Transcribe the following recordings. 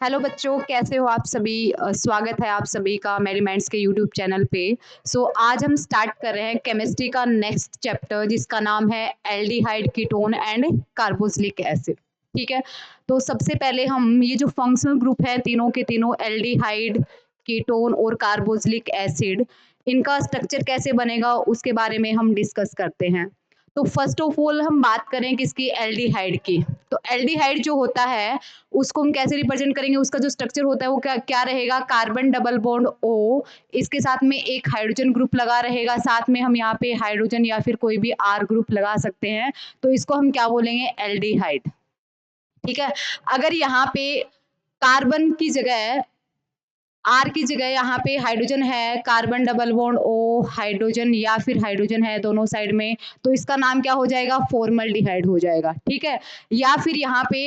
Hello बच्चों, कैसे हो आप सभी। स्वागत है आप सभी का मेरीमेंट्स के यूट्यूब चैनल पे। आज हम स्टार्ट कर रहे हैं केमिस्ट्री का नेक्स्ट चैप्टर जिसका नाम है aldehyde ketone and carboxylic acid. ठीक है, तो सबसे पहले हम ये जो फंक्शनल ग्रुप है तीनों के तीनों एल्डिहाइड, कीटोन और कार्बोक्सिलिक एसिड, इनका स्ट्रक्चर कैसे बनेगा उसके बारे में हम डिस्कस करते हैं। तो फर्स्ट ऑफ ऑल हम बात करें किसकी, एल्डिहाइड की। तो एल्डिहाइड जो होता है उसको हम कैसे रिप्रेजेंट करेंगे, उसका जो स्ट्रक्चर होता है वो क्या क्या रहेगा, कार्बन डबल बॉन्ड ओ, इसके साथ में एक हाइड्रोजन ग्रुप लगा रहेगा, साथ में हम यहाँ पे हाइड्रोजन या फिर कोई भी आर ग्रुप लगा सकते हैं, तो इसको हम क्या बोलेंगे, एल्डिहाइड। ठीक है, अगर यहाँ पे कार्बन की जगह, आर की जगह यहाँ पे हाइड्रोजन है, carbon double bond O hydrogen या फिर हाइड्रोजन है दोनों साइड में, तो इसका नाम क्या हो जाएगा, फॉर्मल्डिहाइड हो जाएगा। ठीक है, या फिर यहाँ पे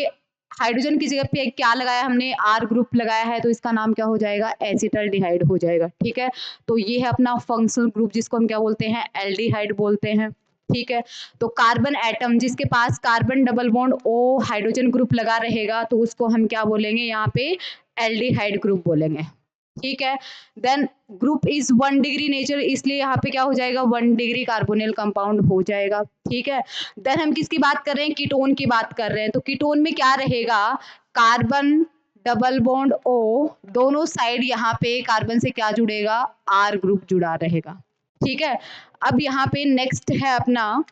हाइड्रोजन की जगह पे क्या लगाया हमने, आर ग्रुप लगाया है, तो इसका नाम क्या हो जाएगा, एसिटल्डिहाइड हो जाएगा। ठीक है, तो ये है अपना फंक्शनल ग्रुप जिसको हम क्या बोलते हैं, एल्डिहाइड बोलते हैं। ठीक है, तो कार्बन एटम जिसके पास carbon double bond O hydrogen group लगा रहेगा तो उसको हम क्या बोलेंगे, यहाँ पे एल्डिहाइड ग्रुप बोलेंगे। ठीक है, then group is 1 degree nature, इसलिए यहाँ पे क्या हो जाएगा, 1 डिग्री कार्बोनिल कंपाउंड हो जाएगा। ठीक है, देन हम किसकी बात कर रहे हैं, कीटोन की बात कर रहे हैं। तो कीटोन में क्या रहेगा, कार्बन डबल बॉन्ड ओ, दोनों साइड यहाँ पे कार्बन से क्या जुड़ेगा, आर ग्रुप जुड़ा रहेगा। ठीक है, अब यहाँ पे नेक्स्ट है अपना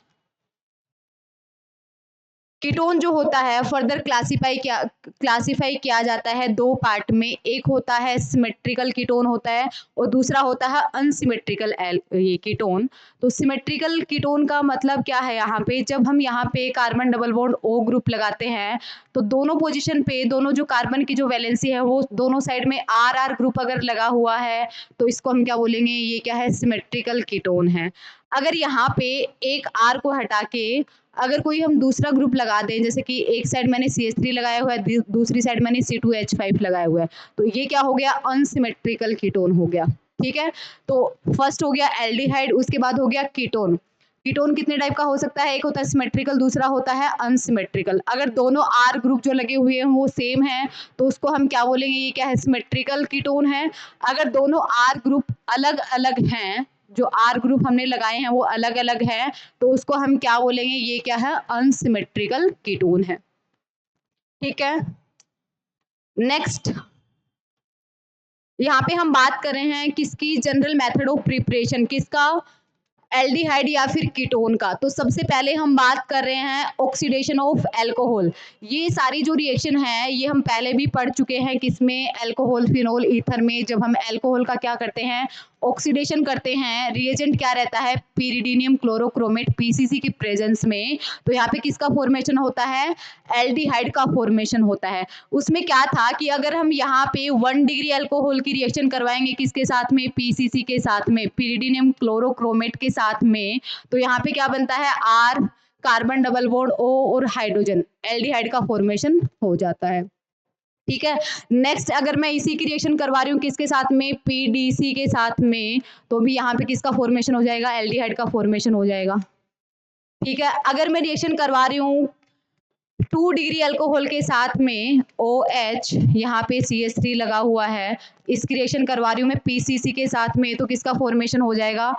कीटोन जो होता है फर्दर क्लासिफाई किया जाता है दो पार्ट में, एक होता है सिमेट्रिकल कीटोन होता है और दूसरा होता है अनसिमेट्रिकल ये कीटोन। तो सिमेट्रिकल कीटोन का मतलब क्या है, यहाँ पे जब हम यहाँ पे carbon double bond O group लगाते हैं तो दोनों पोजीशन पे दोनों जो कार्बन की जो वैलेंसी है वो दोनों साइड में आर आर ग्रुप अगर लगा हुआ है तो इसको हम क्या बोलेंगे, ये क्या है, सिमेट्रिकल कीटोन है। अगर यहाँ पे एक आर को हटा के अगर कोई हम दूसरा ग्रुप लगा दें, जैसे कि एक साइड मैंने CH3 लगाया हुआ है, दूसरी साइड मैंने C2H5 लगाया हुआ है, तो ये क्या हो गया, अनसिमेट्रिकल कीटोन हो गया। ठीक है, तो फर्स्ट हो गया एल्डिहाइड, उसके बाद हो गया कीटोन। कीटोन कितने टाइप का हो सकता है, एक होता है सिमेट्रिकल, दूसरा होता है अनसिमेट्रिकल। अगर दोनों आर ग्रुप जो लगे हुए हैं वो सेम है तो उसको हम क्या बोलेंगे, ये क्या है, सिमेट्रिकल कीटोन है। अगर दोनों आर ग्रुप अलग अलग हैं, जो आर ग्रुप हमने लगाए हैं वो अलग अलग है, तो उसको हम क्या बोलेंगे, ये क्या है, अनसिमेट्रिकल कीटोन है। ठीक है, नेक्स्ट यहाँ पे हम बात कर रहे हैं किसकी, जनरल मेथड ऑफ प्रिपरेशन, किसका, एल्डिहाइड या फिर कीटोन का। तो सबसे पहले हम बात कर रहे हैं ऑक्सीडेशन ऑफ अल्कोहल। ये सारी जो रिएक्शन है ये हम पहले भी पढ़ चुके हैं, किसमें, अल्कोहल फिनोल ईथर में। जब हम अल्कोहल का क्या करते हैं, ऑक्सीडेशन करते हैं, रिएजेंट क्या रहता है, pyridinium क्लोरोक्रोमेट पीसीसी की प्रेजेंस में, तो यहाँ पे किसका फॉर्मेशन होता है, एल्डिहाइड का फॉर्मेशन होता है। उसमें क्या था कि अगर हम यहाँ पे 1 डिग्री अल्कोहल की रिएक्शन करवाएंगे किसके साथ में, पीसीसी के साथ में, pyridinium क्लोरोक्रोमेट के साथ में, तो यहाँ पे क्या बनता है, R, carbon double bond O और हाइड्रोजन, एल्डिहाइड का फॉर्मेशन हो जाता है। ठीक है, नेक्स्ट अगर मैं इसी की रिएक्शन करवा रही हूँ किसके साथ में, पीडीसी के साथ में, तो भी यहाँ पे किसका फॉर्मेशन हो जाएगा, एल्डिहाइड का फॉर्मेशन हो जाएगा। ठीक है, अगर मैं रिएक्शन करवा रही हूँ 2 डिग्री अल्कोहल के साथ में OH, यहाँ पे CH3 लगा हुआ है, इसकी रिएक्शन करवा रही हूँ मैं पीसीसी के साथ में, तो किसका फॉर्मेशन हो जाएगा,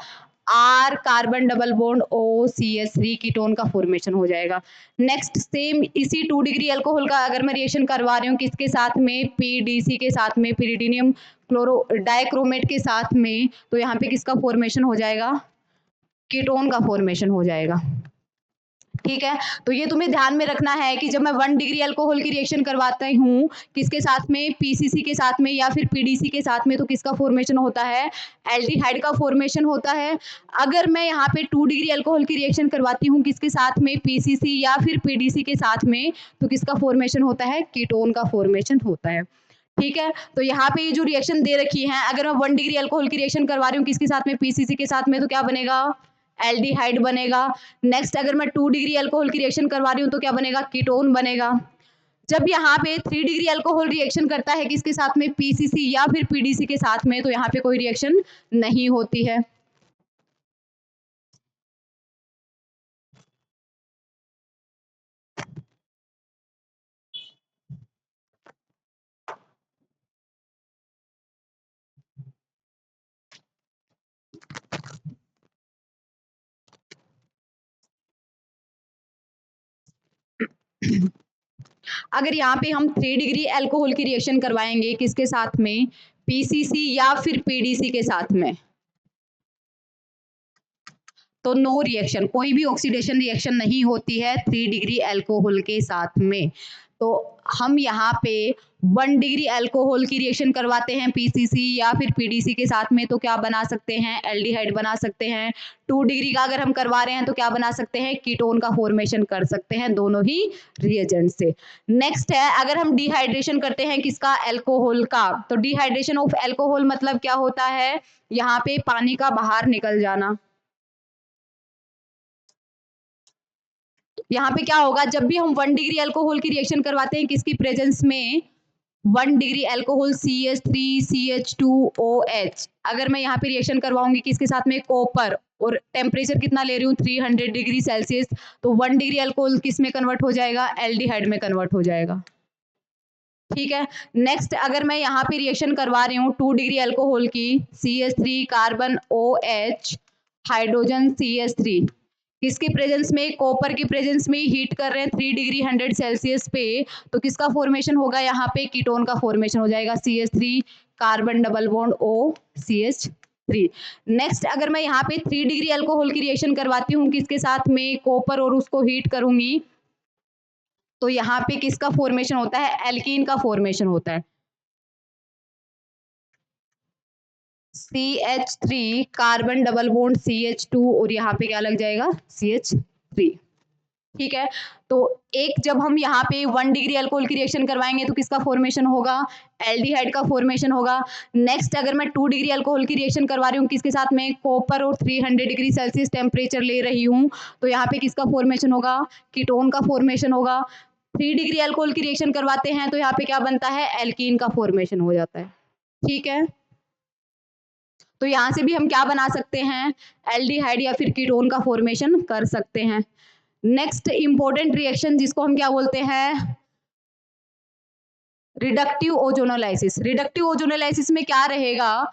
R, carbon double bond O CH3 ketone का फॉर्मेशन हो जाएगा। नेक्स्ट सेम इसी 2 डिग्री अल्कोहल का अगर मैं रिएक्शन करवा रही हूँ किसके साथ में, PDC के साथ में, pyridinium क्लोरो डाइक्रोमेट के साथ में, तो यहाँ पे किसका फॉर्मेशन हो जाएगा, कीटोन का फॉर्मेशन हो जाएगा। ठीक है, तो ये तुम्हें ध्यान में रखना है कि जब मैं 1 डिग्री अल्कोहल की रिएक्शन करवाता हूँ किसके साथ में, पीसीसी के साथ में या फिर पीडीसी के साथ में, तो किसका फॉर्मेशन होता है, एल्डिहाइड का फॉर्मेशन होता है। अगर मैं यहाँ पे 2 डिग्री अल्कोहल की रिएक्शन करवाती हूँ किसके साथ में, पीसीसी या फिर पीडीसी के साथ में, तो किसका फॉर्मेशन होता है, कीटोन का फॉर्मेशन होता है। ठीक है, तो यहाँ पे ये जो रिएक्शन दे रखी है, अगर मैं 1 डिग्री अल्कोहल की रिएक्शन करवा रही हूँ किसके साथ में, पीसीसी के साथ में, तो क्या बनेगा, एल्डिहाइड बनेगा। नेक्स्ट अगर मैं 2 डिग्री अल्कोहल की रिएक्शन करवा रही हूँ तो क्या बनेगा, कीटोन बनेगा। जब यहाँ पे 3 डिग्री अल्कोहल रिएक्शन करता है किसके साथ में, पीसीसी या फिर पीडीसी के साथ में, तो यहाँ पे कोई रिएक्शन नहीं होती है। अगर यहाँ पे हम 3 डिग्री अल्कोहल की रिएक्शन करवाएंगे किसके साथ में, पीसीसी या फिर पीडीसी के साथ में, तो नो रिएक्शन, कोई भी ऑक्सीडेशन रिएक्शन नहीं होती है 3 डिग्री अल्कोहल के साथ में। तो हम यहाँ पे 1 डिग्री अल्कोहल की रिएक्शन करवाते हैं पीसीसी या फिर पीडीसी के साथ में, तो क्या बना सकते हैं, एल्डिहाइड बना सकते हैं। 2 डिग्री का अगर हम करवा रहे हैं तो क्या बना सकते हैं, कीटोन का फॉर्मेशन कर सकते हैं दोनों ही रिएजेंट से। नेक्स्ट है, अगर हम डिहाइड्रेशन करते हैं किसका, अल्कोहल का, तो डिहाइड्रेशन ऑफ अल्कोहल मतलब क्या होता है, यहाँ पे पानी का बाहर निकल जाना। यहाँ पे क्या होगा, जब भी हम 1 डिग्री अल्कोहल की रिएक्शन करवाते हैं किसकी प्रेजेंस में, 1 डिग्री अल्कोहल CH3CH2OH, अगर मैं यहाँ पे रिएक्शन करवाऊंगी किसके साथ में, कॉपर, और टेम्परेचर कितना ले रही हूँ 300 डिग्री सेल्सियस, तो 1 डिग्री अल्कोहल किस में कन्वर्ट हो जाएगा, एल्डिहाइड में कन्वर्ट हो जाएगा। ठीक है। नेक्स्ट, अगर मैं यहाँ पे रिएक्शन करवा रही हूँ 2 डिग्री अल्कोहल की, CH3 carbon OH hydrogen CH3, किसके प्रेजेंस में, कॉपर की प्रेजेंस में हीट कर रहे हैं 3 डिग्री 100 सेल्सियस पे, तो किसका फॉर्मेशन होगा, यहाँ पे कीटोन का फॉर्मेशन हो जाएगा, CH3 carbon double bond O CH3। Next, अगर मैं यहाँ पे 3 डिग्री अल्कोहल की रिएक्शन करवाती हूँ किसके साथ में, कॉपर, और उसको हीट करूंगी, तो यहाँ पे किसका फॉर्मेशन होता है, एल्कीन का फॉर्मेशन होता है, CH3 carbon double bond CH2, और यहाँ पे क्या लग जाएगा, CH3। ठीक है। तो एक जब हम यहाँ पे 1 डिग्री अल्कोहल की रिएक्शन करवाएंगे तो किसका फॉर्मेशन होगा, एल्डिहाइड का फॉर्मेशन होगा। नेक्स्ट, अगर मैं 2 डिग्री अल्कोहल की रिएक्शन करवा रही हूँ किसके साथ में, कॉपर, और 300 डिग्री सेल्सियस टेम्परेचर ले रही हूँ, तो यहाँ पे किसका फॉर्मेशन होगा, कीटोन का फॉर्मेशन होगा। 3 डिग्री अल्कोहल की रिएक्शन करवाते हैं तो यहाँ पे क्या बनता है, एल्कीन का फॉर्मेशन हो जाता है। ठीक है। तो यहाँ से भी हम क्या बना सकते हैं, एल्डिहाइड या फिर कीटोन का फॉर्मेशन कर सकते हैं। नेक्स्ट इंपॉर्टेंट रिएक्शन जिसको हम क्या बोलते हैं, रिडक्टिव ओजोनोलाइसिस। रिडक्टिव ओजोनोलाइसिस में क्या रहेगा,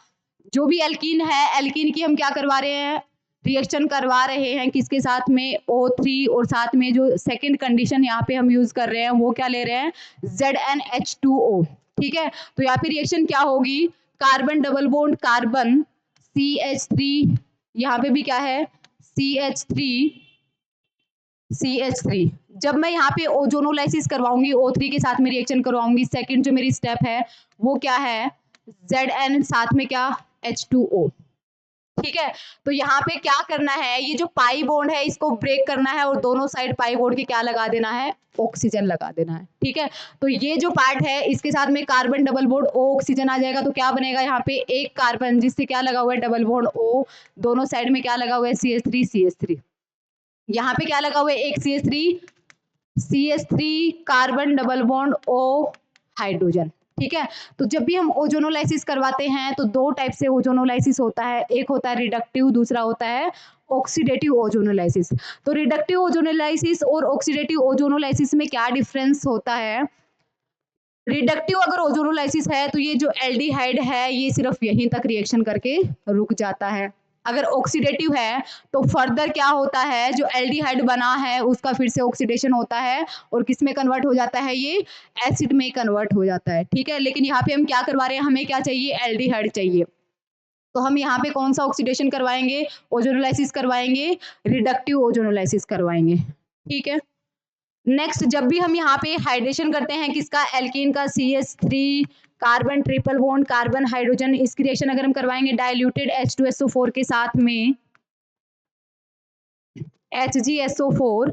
जो भी एल्कीन है, एल्कीन की हम क्या करवा रहे हैं, रिएक्शन करवा रहे हैं किसके साथ में, O3, और साथ में जो सेकंड कंडीशन यहाँ पे हम यूज कर रहे हैं वो क्या ले रहे हैं, ZnH2O। ठीक है। तो यहाँ पे रिएक्शन क्या होगी, carbon double bond carbon CH3, यहाँ पे भी क्या है, CH3, जब मैं यहाँ पे ओजोनोलाइसिस करवाऊंगी, O3 के साथ में रिएक्शन करवाऊंगी, सेकंड जो मेरी स्टेप है वो क्या है, Zn साथ में क्या, H2O। ठीक है। तो यहाँ पे क्या करना है, ये जो पाई बॉन्ड है इसको ब्रेक करना है और दोनों साइड पाई बॉन्ड के क्या लगा देना है, ऑक्सीजन लगा देना है। ठीक है। तो ये जो पार्ट है इसके साथ में carbon double bond O oxygen आ जाएगा, तो क्या बनेगा, यहाँ पे एक कार्बन जिससे क्या लगा हुआ है, डबल बॉन्ड O, दोनों साइड में क्या लगा हुआ है, CH3 यहाँ पे क्या लगा हुआ है, एक CH3 carbon double bond O hydrogen. ठीक है। तो जब भी हम ओजोनोलाइसिस करवाते हैं तो 2 टाइप से ओजोनोलाइसिस होता है, एक होता है रिडक्टिव, दूसरा होता है ऑक्सीडेटिव ओजोनोलाइसिस। तो रिडक्टिव ओजोनोलाइसिस और ऑक्सीडेटिव ओजोनोलाइसिस में क्या डिफरेंस होता है, रिडक्टिव अगर ओजोनोलाइसिस है तो ये जो एल्डिहाइड है ये सिर्फ यहीं तक रिएक्शन करके रुक जाता है। अगर ऑक्सीडेटिव है तो फर्दर क्या होता है, जो एल्डिहाइड बना है उसका फिर से ऑक्सीडेशन होता है और किस में कन्वर्ट हो जाता है, ये एसिड में कन्वर्ट हो जाता है। ठीक है। लेकिन यहाँ पे हम क्या करवा रहे हैं, हमें क्या चाहिए, एल्डिहाइड चाहिए, तो हम यहाँ पे कौन सा ऑक्सीडेशन करवाएंगे, ओजोनोलाइसिस करवाएंगे, रिडक्टिव ओजोनोलाइसिस करवाएंगे। ठीक है। नेक्स्ट, जब भी हम यहाँ पे हाइड्रेशन करते हैं किसका, एल्कीन का, CH3 carbon triple bond carbon hydrogen, इसकी रिएक्शन अगर हम करवाएंगे डाइल्यूटेड H2SO4 के साथ में HgSO4,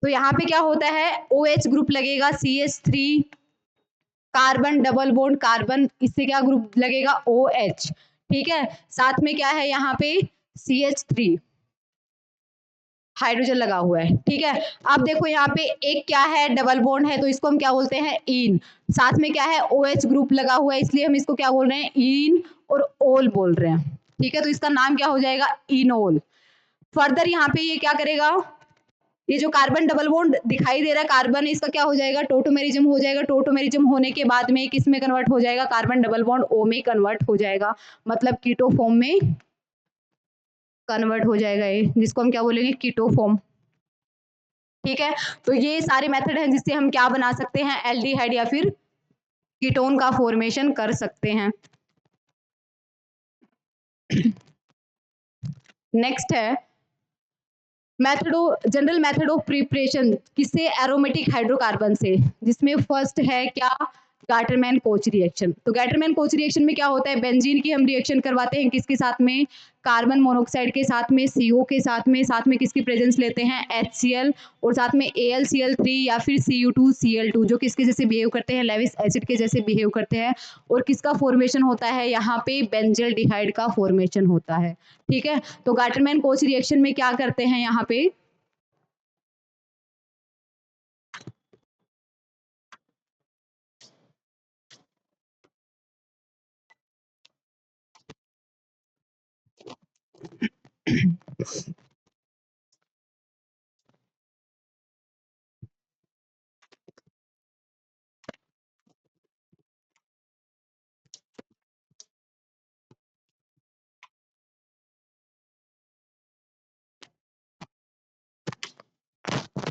तो यहाँ पे क्या होता है, OH ग्रुप लगेगा, CH3 carbon double bond carbon, इससे क्या ग्रुप लगेगा, OH। ठीक है। साथ में क्या है, यहाँ पे CH3 हाइड्रोजन लगा हुआ है। ठीक है। अब देखो यहाँ पे एक क्या है, डबल बॉन्ड है, तो इसको हम क्या बोलते हैं, इन, साथ में क्या है, OH ग्रुप लगा हुआ है, इसलिए हम इसको क्या बोल रहे हैं, इन और ओल बोल रहे हैं। ठीक है। तो इसका नाम क्या हो जाएगा, इनोल। फर्दर यहाँ पे ये क्या करेगा, ये जो कार्बन डबल बॉन्ड दिखाई दे रहा है कार्बन, इसका क्या हो जाएगा, टोटोमेरिज्म हो जाएगा। टोटोमेरिज्म होने के बाद में किस में कन्वर्ट हो जाएगा, कार्बन डबल बॉन्ड O में कन्वर्ट हो जाएगा, मतलब कीटो फॉर्म में कन्वर्ट हो जाएगा ये, जिसको हम क्या बोलेंगे, कीटो फॉर्म। ठीक है, तो ये सारे मेथड हैं जिससे हम क्या बना सकते हैं, एल्डिहाइड या फिर कीटोन का फॉर्मेशन कर सकते हैं। नेक्स्ट है जनरल मेथड ऑफ प्रिपरेशन, किससे, एरोमेटिक हाइड्रोकार्बन से, जिसमें फर्स्ट है क्या, गाटरमैन कोच रिएक्शन। तो गाटरमैन कोच रिएक्शन में क्या होता है, बेंजीन की हम रिएक्शन करवाते हैं किसके साथ में, कार्बन मोनोऑक्साइड के साथ में, CO के साथ में किसकी प्रेजेंस लेते हैं, HCl, और साथ में AlCl3 या फिर Cu2Cl2 जो किसके जैसे बिहेव करते हैं, लेविस एसिड के जैसे बिहेव करते हैं, और किसका फॉर्मेशन होता है, यहाँ पे बेंजल्डिहाइड का फॉर्मेशन होता है। ठीक है, तो गाटरमैन कोच रिएक्शन में क्या करते हैं यहाँ पे,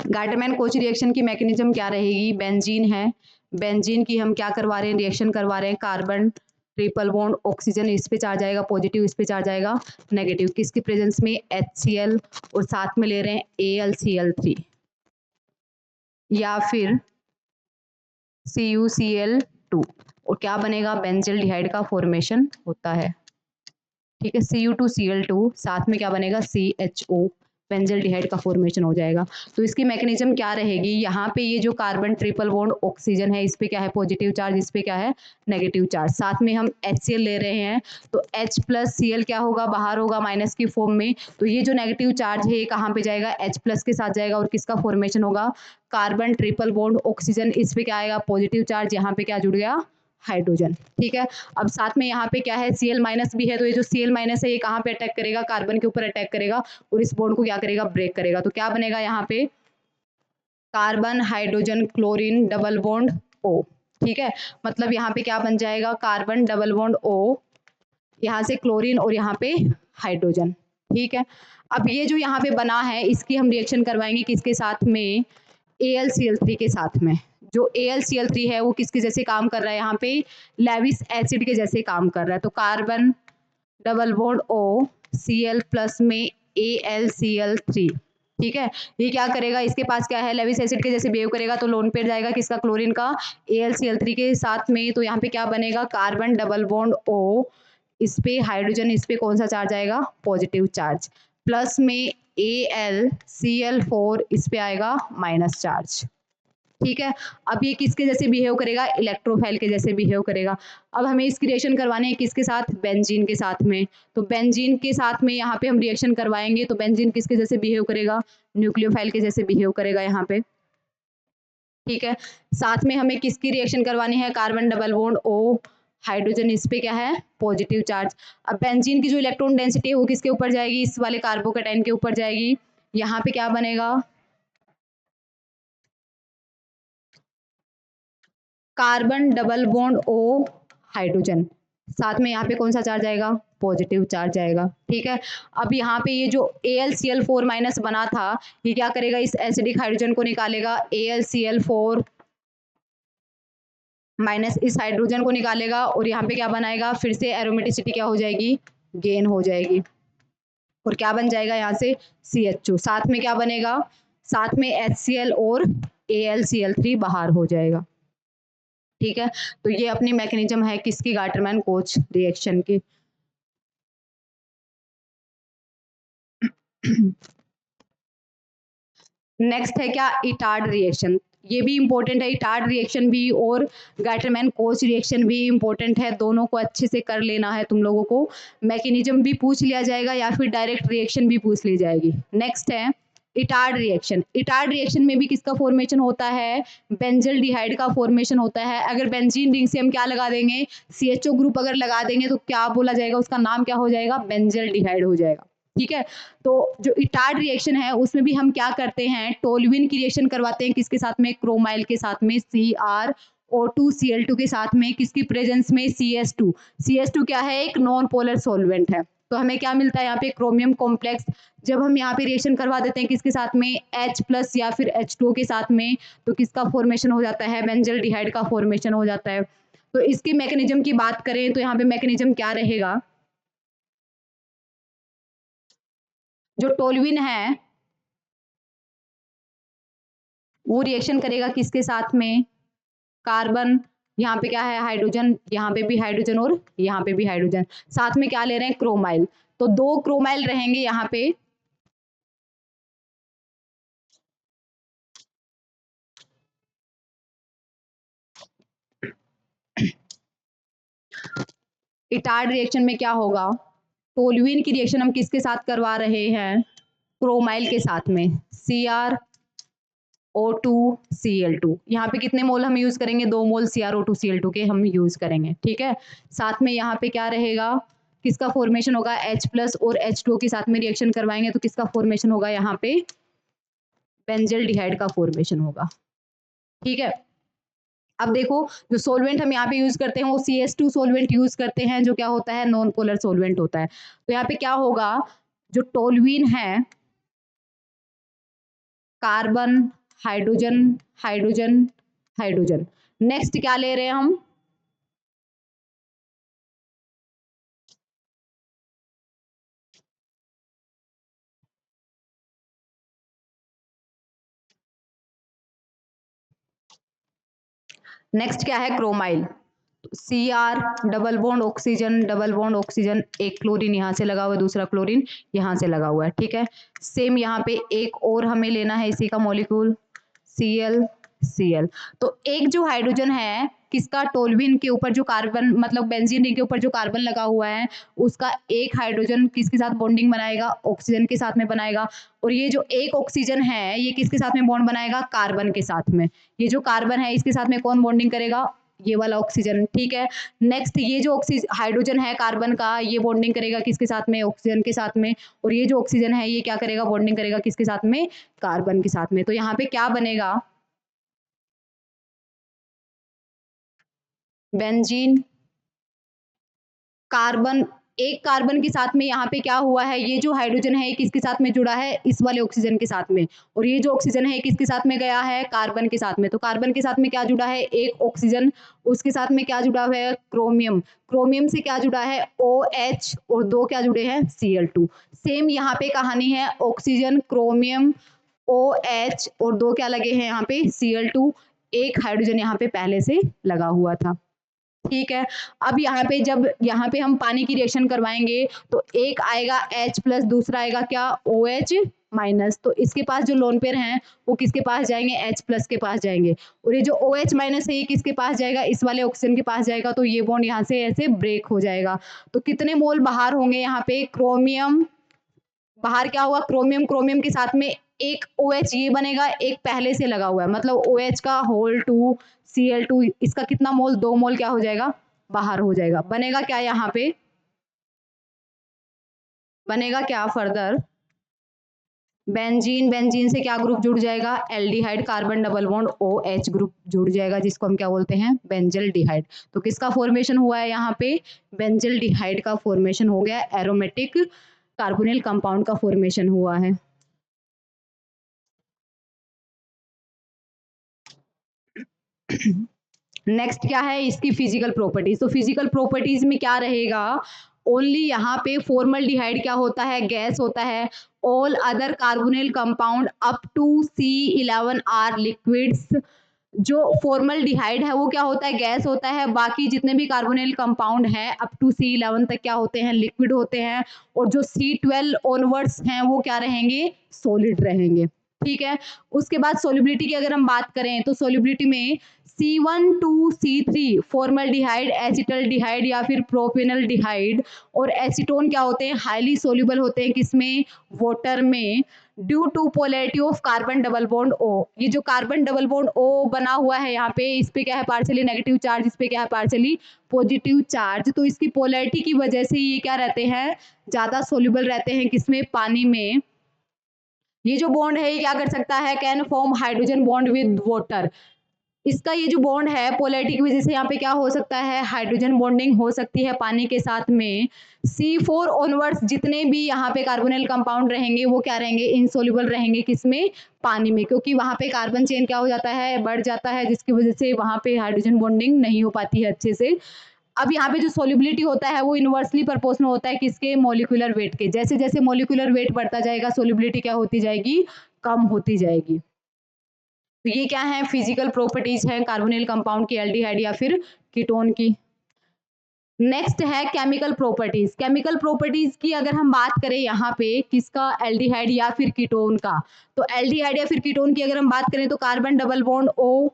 गाटरमैन कोच रिएक्शन की मैकेनिज्म क्या रहेगी, बेंजीन है, बेंजीन की हम क्या करवा रहे हैं, रिएक्शन करवा रहे हैं, कार्बन ट्रिपल बॉन्ड ऑक्सीजन इस पे चार्ज आएगा पॉजिटिव, इस पे चार्ज आएगा नेगेटिव, किसकी प्रेजेंस में, HCl, और साथ में ले रहे हैं AlCl3 या फिर CuCl2, और क्या बनेगा, बेंजल्डिहाइड का फॉर्मेशन होता है। ठीक है, Cu2Cl2 साथ में क्या बनेगा, CHO, बेंजल्डिहाइड का फॉर्मेशन हो जाएगा। तो इसकी मैकेनिज्म क्या रहेगी, यहाँ पे ये जो कार्बन ट्रिपल बॉन्ड ऑक्सीजन है इस पे क्या है पॉजिटिव चार्ज, इस पे क्या है नेगेटिव चार्ज, साथ में हम HCl ले रहे हैं तो H प्लस Cl क्या होगा, बाहर होगा माइनस की फॉर्म में, तो ये जो नेगेटिव चार्ज है ये कहाँ पे जाएगा, H प्लस के साथ जाएगा, और किसका फॉर्मेशन होगा, कार्बन ट्रिपल बॉन्ड ऑक्सीजन, इस पे क्या आएगा पॉजिटिव चार्ज, यहाँ पे क्या जुड़ गया, हाइड्रोजन। ठीक है, अब साथ में यहाँ पे क्या है, Cl माइनस भी है, तो ये जो Cl माइनस है ये कहाँ पे अटैक करेगा, कार्बन के ऊपर अटैक करेगा और इस बॉन्ड को क्या करेगा, ब्रेक करेगा। तो क्या बनेगा यहाँ पे, carbon hydrogen chlorine double bond O। ठीक है, मतलब यहाँ पे क्या बन जाएगा, कार्बन डबल बॉन्ड O, यहाँ से क्लोरीन और यहाँ पे हाइड्रोजन। ठीक है, अब ये जो यहाँ पे बना है इसकी हम रिएक्शन करवाएंगे किसके साथ में, AlCl3 के साथ में। जो AlCl3 है वो किसके जैसे काम कर रहा है, यहाँ पे लेविस एसिड के जैसे काम कर रहा है। तो carbon double bond O, Cl plus में AlCl3। ठीक है, ये क्या करेगा, इसके पास क्या है, लेविस एसिड के जैसे बिहेव करेगा, तो लोन पेयर जाएगा किसका, क्लोरीन का, AlCl3 के साथ में। तो यहाँ पे क्या बनेगा, कार्बन डबल बॉन्ड O, इस पे हाइड्रोजन, इस पे कौन सा चार्ज आएगा, पॉजिटिव चार्ज, प्लस में AlCl4, इस पे आएगा माइनस चार्ज। ठीक है, अब ये किसके जैसे बिहेव करेगा, इलेक्ट्रोफाइल के जैसे बिहेव करेगा। अब हमें इसकी रिएक्शन करवानी है किसके साथ, बेंजीन के साथ में। तो बेंजीन के साथ में यहाँ पे हम रिएक्शन करवाएंगे, तो बेंजीन किसके जैसे बिहेव करेगा, न्यूक्लियोफाइल के जैसे बिहेव करेगा यहाँ पे। ठीक है, साथ में हमें किसकी रिएक्शन करवानी है, carbon double bond O, hydrogen, इस पे क्या है पॉजिटिव चार्ज। अब बेंजीन की जो इलेक्ट्रॉन डेंसिटी है वो किसके ऊपर जाएगी, इस वाले कार्बोकैटायन के ऊपर जाएगी। यहाँ पे क्या बनेगा, carbon double bond O, hydrogen, साथ में यहाँ पे कौन सा चार्ज आएगा, पॉजिटिव चार्ज आएगा। ठीक है, अब यहाँ पे ये जो AlCl4 माइनस बना था ये क्या करेगा, इस एसिडिक हाइड्रोजन को निकालेगा, AlCl4 माइनस इस हाइड्रोजन को निकालेगा, और यहाँ पे क्या बनाएगा, फिर से एरोमेटिसिटी क्या हो जाएगी, गेन हो जाएगी, और क्या बन जाएगा यहाँ से CHO, साथ में क्या बनेगा, साथ में HCl और AlCl3 बाहर हो जाएगा। ठीक है, तो ये अपनी मैकेनिज्म है किसकी, गाटरमैन कोच रिएक्शन की। नेक्स्ट है क्या, इटार्ड रिएक्शन, ये भी इंपॉर्टेंट है, इटार्ड रिएक्शन भी और गाटरमैन कोच रिएक्शन भी इंपॉर्टेंट है, दोनों को अच्छे से कर लेना है तुम लोगों को। मैकेनिज्म भी पूछ लिया जाएगा या फिर डायरेक्ट रिएक्शन भी पूछ ली जाएगी। नेक्स्ट है इटार्ड रिएक्शन, इटार्ड रिएक्शन में भी किसका फॉर्मेशन होता है, बेंजल्डिहाइड का फॉर्मेशन होता है। अगर बेंजीन रिंग से हम क्या लगा देंगे, CHO ग्रुप अगर लगा देंगे तो क्या बोला जाएगा, उसका नाम क्या हो जाएगा, बेंजल्डिहाइड हो जाएगा। ठीक है, तो जो इटार्ड रिएक्शन है उसमें भी हम क्या करते हैं, टोल्यूइन की रिएक्शन करवाते हैं किसके साथ में, क्रोमाइल के साथ में, CrO2Cl2 के साथ में, किसकी प्रेजेंस में, CS2। CS2 क्या है, एक नॉन पोलर सॉल्वेंट है। तो हमें क्या मिलता है यहाँ पे क्रोमियम कॉम्प्लेक्स। जब हम यहाँ पे रिएक्शन करवा देते हैं किसके साथ में, H+ या फिर H2O के साथ में, तो किसका फॉर्मेशन हो जाता है, बेंजल्डिहाइड का फॉर्मेशन हो जाता है। तो इसकी मैकेनिज्म की बात करें तो यहाँ पे मैकेनिज्म क्या रहेगा, जो टोल्यूइन है वो रिएक्शन करेगा किसके साथ में, कार्बन, यहाँ पे क्या है हाइड्रोजन, यहाँ पे भी हाइड्रोजन और यहाँ पे भी हाइड्रोजन, साथ में क्या ले रहे हैं, क्रोमाइल। तो 2 क्रोमाइल रहेंगे यहाँ पे, इटार्ड रिएक्शन में क्या होगा, टोल्यूइन की रिएक्शन हम किसके साथ करवा रहे हैं, क्रोमाइल के साथ में, CrO2Cl2। यहाँ पे कितने मोल हम यूज करेंगे, 2 मोल CrO2Cl2 के हम यूज करेंगे, ठीक है। साथ में यहाँ पे क्या रहेगा, किसका फॉर्मेशन होगा, H+ और H2O के साथ में रिएक्शन करवाएंगे तो किसका फॉर्मेशन होगा, यहाँ पे बेंजल्डिहाइड का फॉर्मेशन होगा, ठीक है। अब देखो जो सोलवेंट हम यहाँ पे यूज करते हैं वो CS2 सोलवेंट यूज करते हैं, जो क्या होता है, नॉन पोलर सोलवेंट होता है। तो यहाँ पे क्या होगा, जो टोल्यूइन है, carbon, hydrogen, hydrogen, hydrogen, next क्या ले रहे हैं हम, नेक्स्ट क्या है, chromyl, Cr double bond oxygen, double bond oxygen, एक क्लोरीन यहाँ से लगा हुआ है, दूसरा क्लोरीन यहाँ से लगा हुआ है, ठीक है। सेम यहाँ पे एक और हमें लेना है इसी का मॉलिक्यूल, Cl। तो एक जो हाइड्रोजन है किसका, टोल्यूइन के ऊपर जो कार्बन, मतलब बेंजीन रिंग के ऊपर जो कार्बन लगा हुआ है, उसका एक हाइड्रोजन किसके साथ बॉन्डिंग बनाएगा, ऑक्सीजन के साथ में बनाएगा। और ये जो एक ऑक्सीजन है ये किसके साथ में बॉन्ड बनाएगा, कार्बन के साथ में। ये जो कार्बन है इसके साथ में कौन बॉन्डिंग करेगा, ये वाला ऑक्सीजन, ठीक है। नेक्स्ट ये जो ऑक्सीजन हाइड्रोजन है कार्बन का, ये बॉन्डिंग करेगा किसके साथ में, ऑक्सीजन के साथ में। और ये जो ऑक्सीजन है ये क्या करेगा, बॉन्डिंग करेगा किसके साथ में, कार्बन के साथ में। तो यहाँ पे क्या बनेगा, बेंजीन, कार्बन, एक कार्बन के साथ में यहाँ पे क्या हुआ है, ये जो हाइड्रोजन है ये किसके साथ में जुड़ा है, इस वाले ऑक्सीजन के साथ में। और ये जो ऑक्सीजन है किसके साथ में गया है, कार्बन के साथ में। तो कार्बन के साथ में क्या जुड़ा है, एक ऑक्सीजन, उसके साथ में क्या जुड़ा हुआ है, क्रोमियम, क्रोमियम से क्या जुड़ा है, OH, और 2 क्या जुड़े हैं, Cl2। सेम यहाँ पे कहानी है, ऑक्सीजन, क्रोमियम, OH और 2 क्या लगे हैं यहाँ पे, Cl2, एक हाइड्रोजन यहाँ पे पहले से लगा हुआ था, ठीक है। अब यहाँ पे जब यहाँ पे हम पानी की रिएक्शन करवाएंगे तो एक आएगा H+, दूसरा आएगा क्या, OH-। तो इसके पास जो लोन पेयर हैं वो किसके पास जाएंगे, H+ के पास जाएंगे। और ये जो OH- है ये किसके पास जाएगा, इस वाले ऑक्सीजन के पास जाएगा। तो ये बॉन्ड यहाँ से ऐसे ब्रेक हो जाएगा। तो कितने मोल बाहर होंगे यहाँ पे, क्रोमियम बाहर क्या हुआ, क्रोमियम, क्रोमियम के साथ में एक OH ये बनेगा, एक पहले से लगा हुआ है, मतलब OH का होल 2 Cl2, इसका कितना मोल, 2 मोल क्या हो जाएगा, बाहर हो जाएगा। बनेगा क्या यहाँ पे, बनेगा क्या फर्दर, बेंजीन, बेंजीन से क्या ग्रुप जुड़ जाएगा, aldehyde, carbon double bond OH group जुड़ जाएगा, जिसको हम क्या बोलते हैं, बेंजल्डिहाइड। तो किसका फॉर्मेशन हुआ है यहाँ पे, बेंजल्डिहाइड का फॉर्मेशन हो गया, एरोमेटिक कार्बोनिल कंपाउंड का फॉर्मेशन हुआ है। नेक्स्ट क्या है, इसकी फिजिकल प्रॉपर्टीज। तो फिजिकल प्रॉपर्टीज में क्या रहेगा, ओनली यहाँ पे फॉर्मल्डिहाइड क्या होता है, गैस होता है। All other carbonyl compound up to C11 are liquids. जो फॉर्मल्डिहाइड है वो क्या होता है, गैस होता है। बाकी जितने भी कार्बोनिल कंपाउंड हैं अप टू C11 तक क्या होते हैं, लिक्विड होते हैं। और जो C12 ऑनवर्ड्स हैं वो क्या रहेंगे, सॉलिड रहेंगे, ठीक है। उसके बाद सोलिबिलिटी की अगर हम बात करें तो सोलिबिलिटी में C1 to C3 formaldehyde, acetaldehyde या फिर प्रोपेनल्डिहाइड और एसीटोन क्या होते हैं, हाईली सोल्यूबल होते हैं किसमें, वाटर में, due to polarity of carbon double bond O। ये जो कार्बन डबल बॉन्ड O बना हुआ है यहाँ पे, इस पे क्या है, पार्शियली नेगेटिव चार्ज, इस पे क्या है, पार्शियली पॉजिटिव चार्ज। तो इसकी पोलैरिटी की वजह से ये क्या रहते हैं, ज्यादा सोल्यूबल रहते हैं किसमें, पानी में। ये जो बॉन्ड है ये क्या कर सकता है, can form hydrogen bond with water. इसका ये जो बॉन्ड है पोलैरिटी की वजह से यहाँ पे क्या हो सकता है, हाइड्रोजन बॉन्डिंग हो सकती है पानी के साथ में। C4 ऑनवर्ड्स जितने भी यहाँ पे कार्बोनिल कंपाउंड रहेंगे वो क्या रहेंगे, इनसोल्युबल रहेंगे किसमें, पानी में, क्योंकि वहाँ पे कार्बन चेन क्या हो जाता है, बढ़ जाता है, जिसकी वजह से वहाँ पे हाइड्रोजन बॉन्डिंग नहीं हो पाती है अच्छे से। अब यहाँ पे जो सोल्युबिलिटी होता है वो इनवर्सली प्रोपोर्शनल होता है किसके, मॉलिक्यूलर वेट के। जैसे जैसे मॉलिक्यूलर वेट बढ़ता जाएगा सोल्युबिलिटी क्या होती जाएगी, कम होती जाएगी। तो ये क्या है, फिजिकल प्रॉपर्टीज है कार्बोनिल कंपाउंड की, एल्डिहाइड या फिर कीटोन की। नेक्स्ट है केमिकल प्रॉपर्टीज। केमिकल प्रॉपर्टीज की अगर हम बात करें यहाँ पे किसका, एल्डिहाइड या फिर कीटोन का, तो एल्डिहाइड या फिर कीटोन की अगर हम बात करें तो कार्बन डबल बॉन्ड O,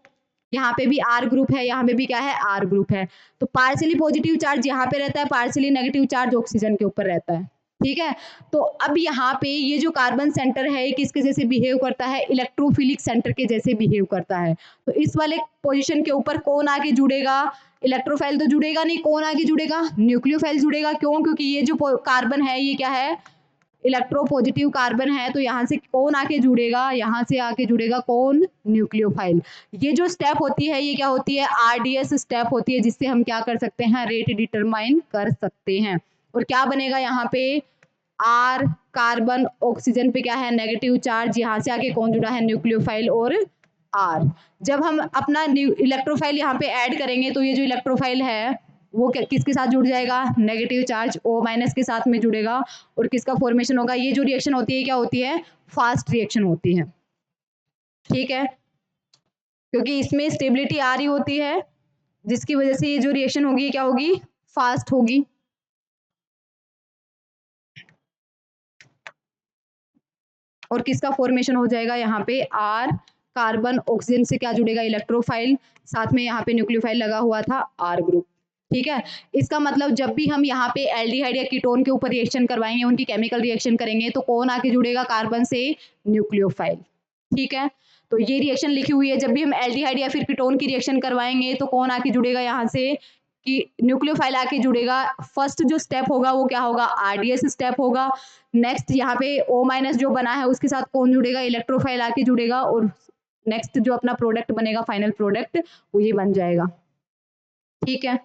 यहाँ पे भी R ग्रुप है, यहाँ पे भी क्या है, R ग्रुप है। तो पार्शियली पॉजिटिव चार्ज यहाँ पे रहता है, पार्शियली नेगेटिव चार्ज ऑक्सीजन के ऊपर रहता है, ठीक है। तो अब यहाँ पे ये जो कार्बन सेंटर है किसके जैसे बिहेव करता है, इलेक्ट्रोफिलिक सेंटर के जैसे बिहेव करता है। तो इस वाले पोजीशन के ऊपर कौन आके जुड़ेगा, इलेक्ट्रोफाइल तो जुड़ेगा नहीं, कौन आके जुड़ेगा, न्यूक्लियोफाइल जुड़ेगा। क्यों, क्योंकि ये जो कार्बन है ये क्या है, इलेक्ट्रोपॉजिटिव कार्बन है, तो यहाँ से कौन आके जुड़ेगा, यहाँ से आके जुड़ेगा कौन, न्यूक्लियोफाइल। ये जो स्टेप होती है ये क्या होती है, RDS स्टेप होती है, जिससे हम क्या कर सकते हैं, रेट डिटरमाइन कर सकते हैं। और क्या बनेगा यहाँ पे, R कार्बन ऑक्सीजन पे क्या है, नेगेटिव चार्ज, यहाँ से आके कौन जुड़ा है, न्यूक्लियोफाइल और R। जब हम अपना इलेक्ट्रोफाइल यहाँ पे ऐड करेंगे तो ये जो इलेक्ट्रोफाइल है वो किसके साथ जुड़ जाएगा, नेगेटिव चार्ज O माइनस के साथ में जुड़ेगा, और किसका फॉर्मेशन होगा, ये जो रिएक्शन होती है क्या होती है, फास्ट रिएक्शन होती है, ठीक है, क्योंकि इसमें स्टेबिलिटी आ रही होती है, जिसकी वजह से ये जो रिएक्शन होगी क्या होगी, फास्ट होगी। और किसका फॉर्मेशन हो जाएगा यहाँ पे, R कार्बन ऑक्सीजन से क्या जुड़ेगा, इलेक्ट्रोफाइल, साथ में यहाँ पे न्यूक्लियोफाइल लगा हुआ था R ग्रुप, ठीक है। इसका मतलब जब भी हम यहाँ पे एल्डिहाइड या कीटोन के ऊपर रिएक्शन करवाएंगे, उनकी केमिकल रिएक्शन करेंगे, तो कौन आके जुड़ेगा, कार्बन से न्यूक्लियोफाइल, ठीक है। तो ये रिएक्शन लिखी हुई है, जब भी हम एल्डिहाइड या फिर कीटोन की रिएक्शन करवाएंगे तो कौन आके जुड़ेगा यहाँ से, कि न्यूक्लियोफाइल आके जुड़ेगा। फर्स्ट जो स्टेप होगा वो क्या होगा, RDS स्टेप होगा। नेक्स्ट यहाँ पे O माइनस जो बना है उसके साथ कौन जुड़ेगा, इलेक्ट्रोफाइल आके जुड़ेगा, और नेक्स्ट जो अपना प्रोडक्ट बनेगा, फाइनल प्रोडक्ट, वो ये बन जाएगा, ठीक है।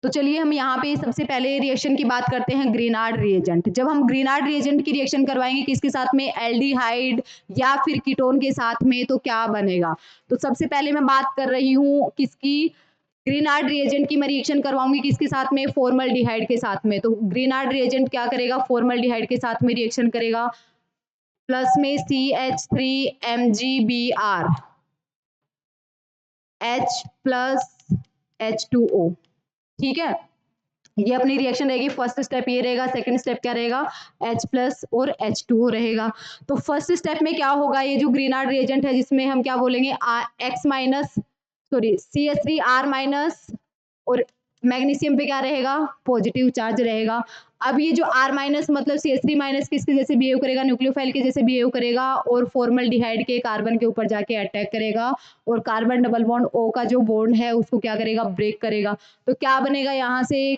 तो चलिए हम यहाँ पे सबसे पहले रिएक्शन की बात करते हैं, ग्रीनार्ड रिएजेंट। जब हम ग्रीनार्ड रिएजेंट की रिएक्शन करवाएंगे किसके साथ में, एल्डिहाइड या फिर कीटोन के साथ में, तो क्या बनेगा। तो सबसे पहले मैं बात कर रही हूँ किसकी, ग्रीनार्ड रिएजेंट की मैं रिएक्शन करवाऊंगी किसके साथ में, फॉर्मल्डिहाइड के साथ में। तो ग्रीनार्ड रिएजेंट क्या करेगा, फॉर्मल्डिहाइड के साथ में रिएक्शन करेगा, प्लस में CH3MgBr H प्लस H2O, ठीक है। ये अपनी रिएक्शन रहेगी, फर्स्ट स्टेप ये रहेगा, सेकंड स्टेप क्या रहेगा, H प्लस और H2O रहेगा। तो फर्स्ट स्टेप में क्या होगा, ये जो ग्रीनार्ड रिएजेंट है जिसमें हम क्या बोलेंगे, X minus sorry CH3R minus, और मैग्नीशियम पे क्या रहेगा, पॉजिटिव चार्ज रहेगा। अब ये जो R माइनस मतलब CH3 माइनस किसके जैसे बिहेव करेगा, न्यूक्लियोफाइल के जैसे बिहेव करेगा, और फॉर्मल्डिहाइड के कार्बन के ऊपर जाके अटैक करेगा, और कार्बन डबल बॉन्ड O का जो बॉन्ड है उसको क्या करेगा, ब्रेक करेगा। तो क्या बनेगा यहाँ से,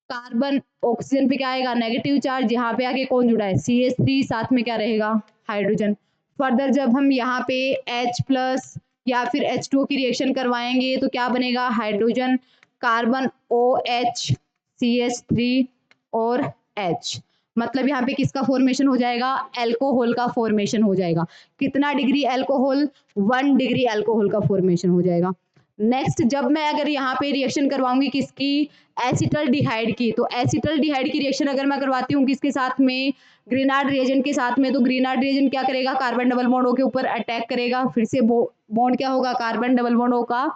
कार्बन ऑक्सीजन पे क्या आएगा, नेगेटिव चार्ज, यहाँ पे आके कौन जुड़ा है, CH3, साथ में क्या रहेगा, हाइड्रोजन। फर्दर जब हम यहाँ पे H प्लस या फिर H2O की रिएक्शन करवाएंगे तो क्या बनेगा, हाइड्रोजन, कार्बन OH, CH3 और H, मतलब यहाँ पे किसका फॉर्मेशन हो जाएगा, एल्कोहल का फॉर्मेशन हो जाएगा। कितना डिग्री एल्कोहल, 1 डिग्री एल्कोहल का फॉर्मेशन हो जाएगा। नेक्स्ट जब मैं अगर यहाँ पे रिएक्शन करवाऊंगी किसकी, एसिटल्डिहाइड की, तो एसिटल्डिहाइड की रिएक्शन अगर मैं करवाती हूँ किसके साथ में, ग्रीनार्ड रिएजेंट के साथ में, तो ग्रीनार्ड रिएजेंट क्या करेगा, कार्बन डबल बॉन्ड O के ऊपर अटैक करेगा, फिर से बॉन्ड क्या होगा, कार्बन डबल बॉन्ड O का,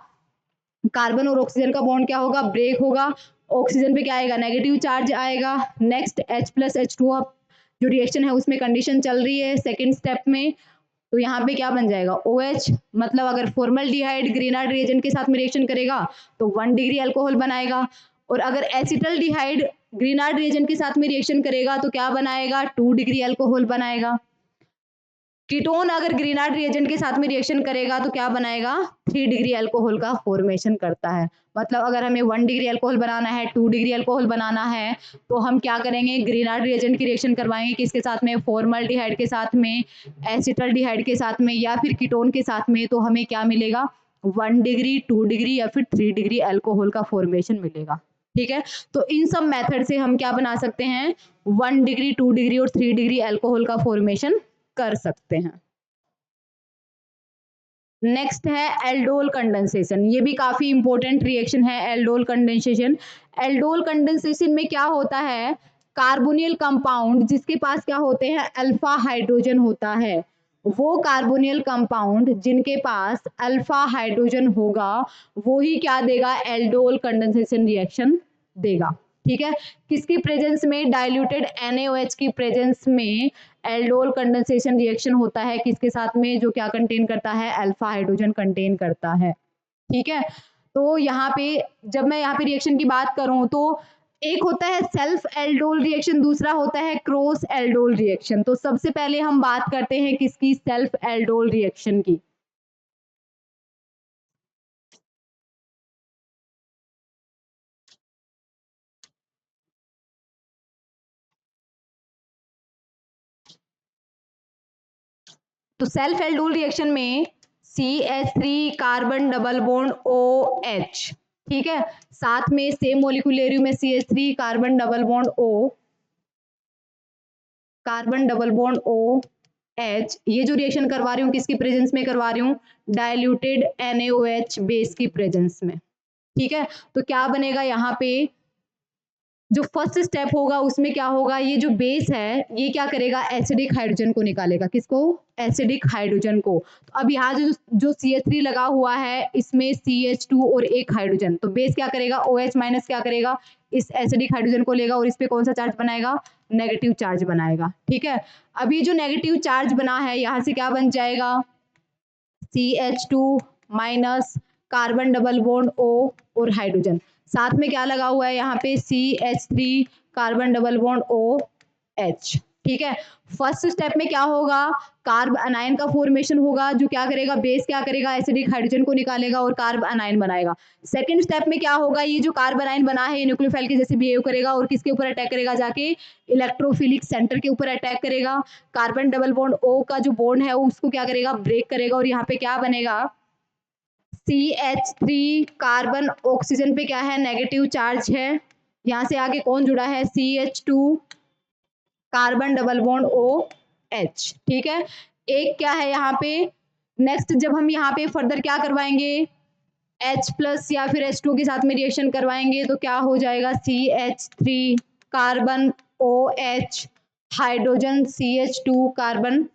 कार्बन और ऑक्सीजन का बॉन्ड क्या होगा, ब्रेक होगा, ऑक्सीजन पे क्या आएगा, नेगेटिव चार्ज आएगा। नेक्स्ट H प्लस H2O जो रिएक्शन है उसमें कंडीशन चल रही है सेकेंड स्टेप में, तो यहाँ पे क्या बन जाएगा, OH, मतलब अगर फॉर्मल्डिहाइड ग्रीनार्ड रिएजेंट के साथ में रिएक्शन करेगा तो 1 डिग्री अल्कोहल बनाएगा, और अगर एसिटल्डिहाइड ग्रीनार्ड रिएजेंट के साथ में रिएक्शन करेगा तो क्या बनाएगा, 2 डिग्री अल्कोहल बनाएगा। कीटोन अगर ग्रीनार्ड रिएजेंट के साथ में रिएक्शन करेगा तो क्या बनाएगा, 3 डिग्री अल्कोहल का फॉर्मेशन करता है। मतलब अगर हमें 1 डिग्री अल्कोहल बनाना है, 2 डिग्री अल्कोहल बनाना है, तो हम क्या करेंगे, ग्रीनार्ड रिएजेंट की रिएक्शन करवाएंगे किसके साथ में, फॉर्मल्डिहाइड के साथ में, एसिटल्डिहाइड के साथ में या फिर कीटोन के साथ में, तो हमें क्या मिलेगा, 1 डिग्री, 2 डिग्री या फिर 3 डिग्री अल्कोहल का फॉर्मेशन मिलेगा। ठीक है, तो इन सब मेथड से हम क्या बना सकते हैं, 1 डिग्री, 2 डिग्री और 3 डिग्री अल्कोहल का फॉर्मेशन कर सकते हैं। नेक्स्ट है एल्डोल कंडेंसेशन, ये भी काफी इंपॉर्टेंट रिएक्शन है एल्डोल कंडेंसेशन। एल्डोल कंडेंसेशन में क्या होता है, कार्बोनिल कंपाउंड जिसके पास क्या होते हैं, अल्फा हाइड्रोजन होता है, वो कार्बोनिल कंपाउंड जिनके पास अल्फा हाइड्रोजन होगा वो ही क्या देगा, एल्डोल कंडेंसेशन रिएक्शन देगा। ठीक है, किसकी प्रेजेंस में, डाइल्यूटेड NaOH की प्रेजेंस में एल्डोल कंडेंसेशन रिएक्शन होता है, किसके साथ में, जो क्या कंटेन करता है, अल्फा हाइड्रोजन कंटेन करता है। ठीक है, तो यहाँ पे जब मैं यहाँ पे रिएक्शन की बात करूं तो एक होता है सेल्फ एल्डोल रिएक्शन, दूसरा होता है क्रॉस एल्डोल रिएक्शन। तो सबसे पहले हम बात करते हैं किसकी, सेल्फ एल्डोल रिएक्शन की। तो सेल्फ एल्डोल रिएक्शन में CH3 carbon double bond OH, ठीक है, साथ में सेम मॉलिक्यूल ले रही हूं मैं, CH3 carbon double bond O, carbon double bond OH, ये जो रिएक्शन करवा रही हूँ किसकी प्रेजेंस में करवा रही हूँ, डाइल्यूटेड NaOH बेस की प्रेजेंस में। ठीक है, तो क्या बनेगा यहाँ पे, जो फर्स्ट स्टेप होगा उसमें क्या होगा, ये जो बेस है ये क्या करेगा, एसिडिक हाइड्रोजन को निकालेगा, किसको, एसिडिक हाइड्रोजन को। तो अब यहाँ जो CH3 लगा हुआ है इसमें CH2 और एक हाइड्रोजन, तो बेस क्या करेगा, OH माइनस क्या करेगा, इस एसिडिक हाइड्रोजन को लेगा और इस पे कौन सा चार्ज बनाएगा, नेगेटिव चार्ज बनाएगा। ठीक है, अब ये जो नेगेटिव चार्ज बना है यहाँ से क्या बन जाएगा, CH2 minus carbon double bond O और हाइड्रोजन, साथ में क्या लगा हुआ है यहाँ पे, CH3 carbon double bond OH। ठीक है, फर्स्ट स्टेप में क्या होगा, कार्ब अनायन का फॉर्मेशन होगा, जो क्या करेगा, बेस क्या करेगा, एसिडिक हाइड्रोजन को निकालेगा और कार्ब अनायन बनाएगा। सेकंड स्टेप में क्या होगा, ये जो कार्ब अनायन बना है ये न्यूक्लियोफाइल के जैसे बिहेव करेगा और किसके ऊपर अटैक करेगा, जाके इलेक्ट्रोफिलिक सेंटर के ऊपर अटैक करेगा, कार्बन डबल बॉन्ड O का जो बॉन्ड है उसको क्या करेगा, ब्रेक करेगा और यहाँ पे क्या बनेगा, CH3 कार्बन, ऑक्सीजन पे क्या है, नेगेटिव चार्ज है, यहाँ से आगे कौन जुड़ा है, CH2 carbon double bond OH। ठीक है, एक क्या है यहाँ पे, नेक्स्ट जब हम यहाँ पे फर्दर क्या करवाएंगे, H प्लस या फिर H2 के साथ में रिएक्शन करवाएंगे तो क्या हो जाएगा, CH3 carbon OH hydrogen CH2 carbon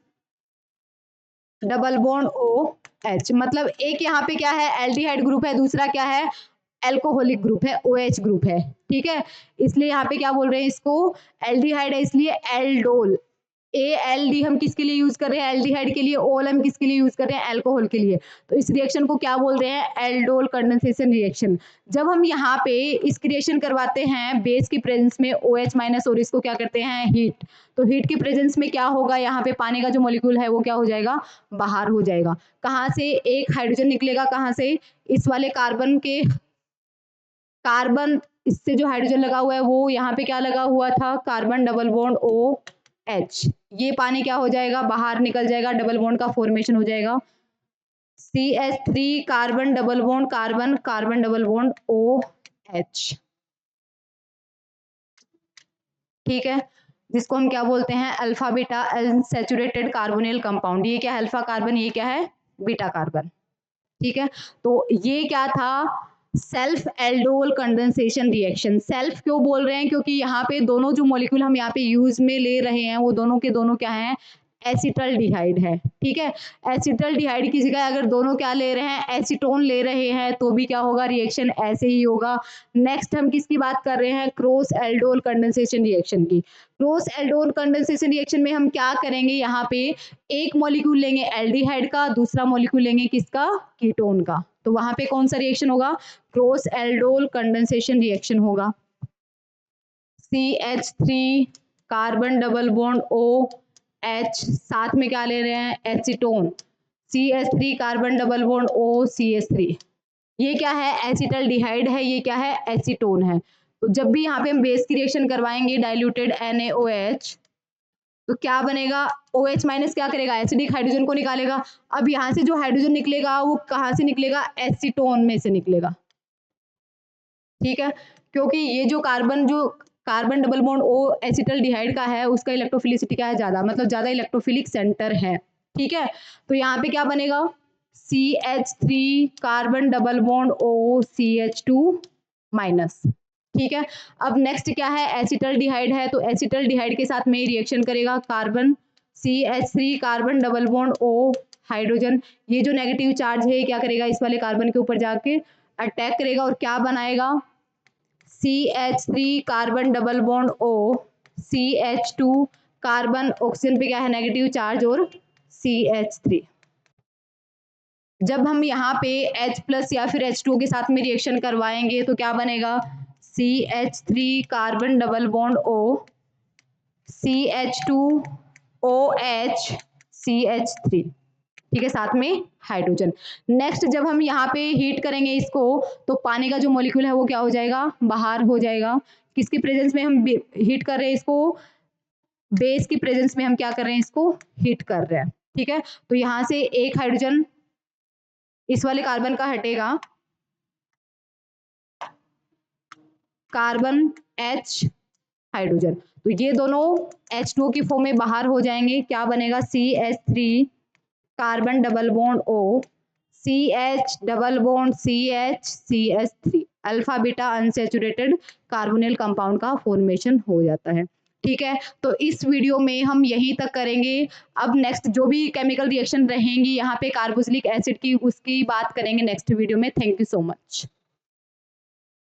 double bond OH। मतलब एक यहाँ पे क्या है, एल्डिहाइड ग्रुप है, दूसरा क्या है, एल्कोहलिक ग्रुप है, OH ग्रुप है। ठीक है, इसलिए यहाँ पे क्या बोल रहे हैं, इसको एल्डिहाइड है इसलिए एल्डोल, ALD हम किसके लिए यूज कर रहे हैं, एल्डिहाइड के लिए, OL हम किसके लिए यूज कर रहे हैं, एल्कोहल के लिए। तो इस रिएक्शन को क्या बोल रहे हैं, एल्डोल कंडेंसेशन रिएक्शन। जब हम यहाँ पे इस क्रिएशन करवाते हैं बेस की प्रेजेंस में OH माइनस और इसको क्या करते हैं, हीट, तो हीट की प्रेजेंस में क्या होगा, यहाँ पे पानी का जो मॉलिक्यूल है वो क्या हो जाएगा, बाहर हो जाएगा। कहाँ से, एक हाइड्रोजन निकलेगा, कहाँ से, इस वाले कार्बन के, कार्बन इससे जो हाइड्रोजन लगा हुआ है वो यहाँ पे क्या लगा हुआ था, कार्बन डबल बॉन्ड OH, ये पानी क्या हो जाएगा, बाहर निकल जाएगा, डबल बॉन्ड का फॉर्मेशन हो जाएगा, CH3 carbon double bond carbon, carbon double bond OH। ठीक है, जिसको हम क्या बोलते हैं, alpha beta unsaturated carbonyl compound. ये क्या है, अल्फा कार्बन, ये क्या है, बीटा कार्बन। ठीक है, तो ये क्या था, self aldol condensation reaction. Self क्यों बोल रहे हैं, क्योंकि यहाँ पे दोनों जो मॉलिक्यूल हम यहाँ पे यूज में ले रहे हैं वो दोनों के दोनों क्या हैं, एसिटल्डिहाइड है। ठीक है, एसिटल्डिहाइड की जगह अगर दोनों क्या ले रहे हैं, एसीटोन ले रहे हैं, तो भी क्या होगा, रिएक्शन ऐसे ही होगा। नेक्स्ट हम किसकी बात कर रहे हैं, क्रॉस एल्डोल कंडेंसेशन रिएक्शन की। क्रॉस एल्डोल कंडेंसेशन रिएक्शन में हम क्या करेंगे, यहाँ पे एक मॉलिक्यूल लेंगे एल्डिहाइड का, दूसरा मॉलिक्यूल लेंगे किसका, कीटोन का। तो वहां पे कौन सा रिएक्शन होगा, क्रॉस एल्डोल कंडेंसेशन रिएक्शन होगा। CH3 carbon double bond O H, साथ में क्या ले रहे हैं, acetone, CH3 carbon double bond O CH3। ये क्या है, एसिटल्डिहाइड है, ये क्या है, एसीटोन है। तो जब भी यहाँ पे हम बेस की रिएक्शन करवाएंगे डाइल्यूटेड NaOH, तो क्या बनेगा, OH माइनस क्या करेगा, एसिडिक हाइड्रोजन को निकालेगा। अब यहाँ से जो हाइड्रोजन निकलेगा वो कहाँ से निकलेगा, एसीटोन में से निकलेगा, ठीक है, क्योंकि ये जो carbon double bond O acetaldehyde का है, उसका इलेक्ट्रोफिलिसिटी क्या है, ज्यादा, मतलब ज्यादा इलेक्ट्रोफिलिक सेंटर है, ठीक है। तो यहाँ पे क्या बनेगा, CH3 carbon double bond O CH2 minus, ठीक है। अब नेक्स्ट क्या है, एसिटल्डिहाइड है, तो एसिटल्डिहाइड के साथ में रिएक्शन करेगा carbon, CH3 carbon double bond O hydrogen, ये जो नेगेटिव चार्ज है क्या करेगा, इस वाले कार्बन के ऊपर जाके अटैक करेगा और क्या बनाएगा, CH3 carbon double bond O CH2 carbon, oxygen पे क्या है, नेगेटिव चार्ज और CH3। जब हम यहाँ पे H प्लस या फिर H2 के साथ में रिएक्शन करवाएंगे तो क्या बनेगा, CH3 carbon double bond O CH2 OH CH3, ठीक है, साथ में हाइड्रोजन। नेक्स्ट जब हम यहाँ पे हीट करेंगे इसको, तो पानी का जो मॉलिक्यूल है वो क्या हो जाएगा, बाहर हो जाएगा। किसकी प्रेजेंस में हम हीट कर रहे हैं इसको, बेस की प्रेजेंस में हम क्या कर रहे हैं, इसको हीट कर रहे हैं, ठीक है। तो यहाँ से एक हाइड्रोजन इस वाले कार्बन का हटेगा, कार्बन H हाइड्रोजन, तो ये दोनों H2O की फॉर्म में बाहर हो जाएंगे, क्या बनेगा, CH3 carbon double bond O CH double bond CH CH3, alpha beta unsaturated carbonyl compound का फॉर्मेशन हो जाता है, ठीक है। तो इस वीडियो में हम यहीं तक करेंगे। अब नेक्स्ट जो भी केमिकल रिएक्शन रहेंगी यहाँ पे कार्बोक्सिलिक एसिड की, उसकी बात करेंगे नेक्स्ट वीडियो में। Thank you so much.